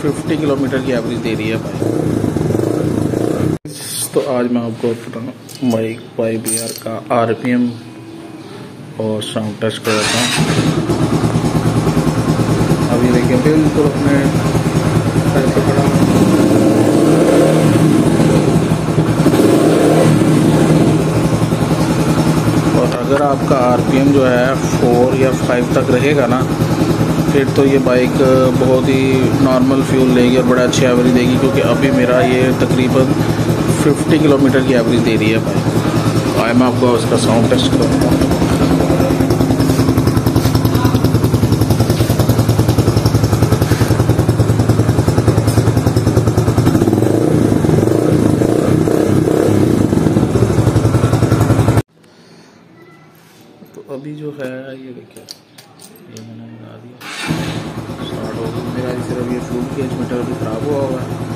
50 kilometre की average दे रही है बाइक। तो आज मैं आपको बताऊँ बाइक YBR का RPM और साउंड टेस्ट कराता हूँ। अभी देखिए बिल्कुल अपने पैर पे खड़ा और अगर आपका RPM जो है 4 या 5 तक रहेगा ना, फिर तो ये बाइक बहुत ही नॉर्मल फ्यूल लेगी और बड़ा अच्छी एवरेज देगी, क्योंकि अभी मेरा ये तकरीबन 50 किलोमीटर की एवरेज दे रही है बाइक। आए मैं आपको उसका साउंड टेस्ट करूँगा। तो अभी जो है ये देखिए, ये मैंने लगा दिया, स्टार्ट हो गया मेरा। सिर्फ ये फ्यूल गेज मीटर अभी ख़राब हुआ है।